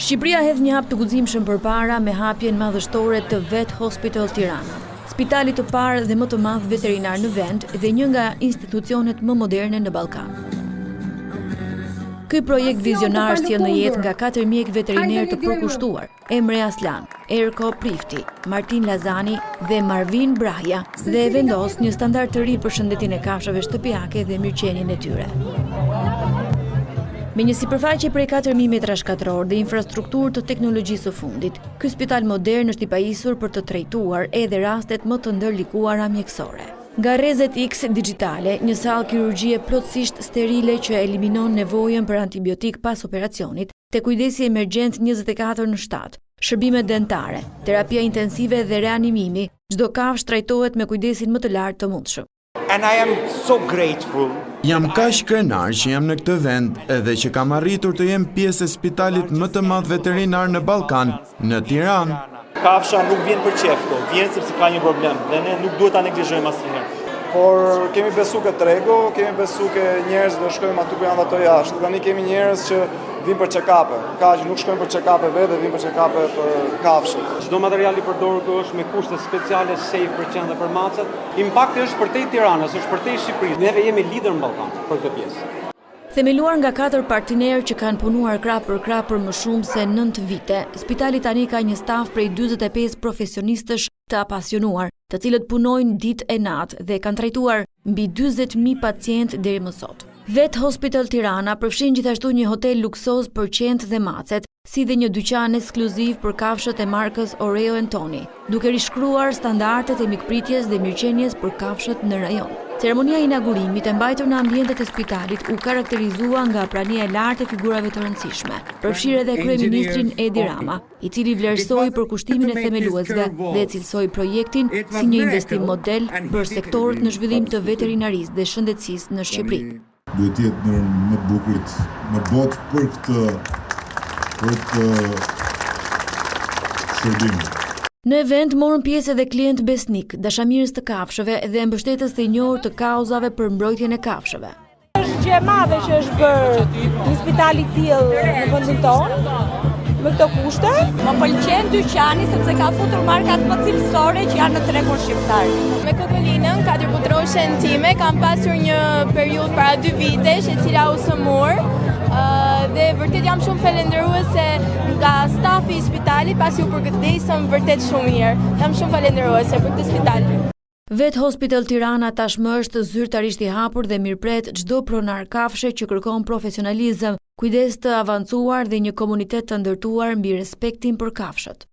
Shqipëria hedh një hap të guximshëm përpara me hapjen madhështore të Vet Hospital Tirana, spitali të parë dhe më të madh veterinar në vend dhe një nga institucionet më moderne në Ballkan. Ky projekt vizionar sjell në jetë nga 4 mjek veteriner të përkushtuar: Emre Aslan, Erko Prifti, Martin Lazani dhe Marvin Brahja, dhe vendos një standard të ri për shëndetin e kafshëve shtëpiake dhe mirëqenien e tyre. Me një sipërfaqe prej 4.000 metra shkatror dhe infrastrukturë të teknologjisë së fundit, ky spital modern është i pajisur për të trajtuar edhe rastet më të ndërlikuara mjekësore. Nga rrezet X digjitale, një sallë kirurgjie plotësisht sterile që eliminon nevojën për antibiotik pas operacionit, te kujdesi emergjent 24/7, shërbime dentare, terapia intensive dhe reanimimi, çdo kafshë trajtohet me kujdesin më të lartë të mundshëm. And I am so grateful. Jam kaq krenar që jam në këtë vend edhe që kam arritur të jem pjesë e spitalit më të madh veterinar në Ballkan, në Tiranë. Kafsha nuk vjen për qef, vjen sepse ka një problem dhe ne nuk duhet ta neglizhojmë asnjëherë. Por kemi besu ke tregu, kemi besu ke njerëz dhe shkojmë aty ku janë ato jashtë. Tani kemi njerëz që vinë për check-up-e, ka që nuk shkojnë për check-up-e vetë, vinë për check-up-e për kafshët. Çdo material i përdorur është me kushte speciale, safe për qenë dhe për macat. Impakti është përtej Tiranës, është përtej Shqipërisë. Neve jemi lider në Ballkan për këtë pjesë. Themeluar nga 4 partnerë që kanë punuar krah për më shumë se 9 vite, spitali tani ka një staf prej 45 profesionistësh të apasionuar, të cilët punojnë ditë e natë dhe kanë trajtuar mbi 40.000 pacientë deri më sot. Vet Hospital Tirana përfshin gjithashtu një hotel luksoz për qentë dhe macet, si dhe një dyqan ekskluziv për kafshët e markës Oreo & Tony, duke rishkruar standardet e mikpritjes dhe mirëqenies për kafshët në rajon. Ceremonia e inaugurimit e mbajtur në ambientet e spitalit u karakterizua nga prania e lartë e figurave të rëndësishme, përfshirë edhe kryeministrin Edi Rama, i cili vlerësoi përkushtimin e themeluesve dhe cilësoi projektin si një investim model për sektorët në zhvillim të veterinarisë dhe shëndetësisë në Shqipëri. Duhet të jetë më të bukurit në botë për këtë shërbim. Në event morën pjesë edhe klient besnik, dashamirës të kafshëve dhe mbështetës të njohur të kauzave për mbrojtjen e kafshëve. Është gjë e madhe që është bërë një spital i tillë në vendin tonë, me këto kushte. Më pëlqen dyqani sepse ka futur markat më cilësore që janë në tregun shqiptar. Me kokolinën, katërputroshen time, kam pasur një periudhë para 2 vitesh e cila u sëmur. Dhe vërtet jam shumë falendëruese nga stafi i spitalit pasi u përgëtesëm vërtet shumë mirë. Jam shumë falendëruese për këtë spital. Vet Hospital Tirana tashmë është zyrtarisht i hapur dhe mirëpret çdo pronar kafshë që kërkon profesionalizëm, kujdes të avancuar dhe një komunitet të ndërtuar mbi respektin për kafshët.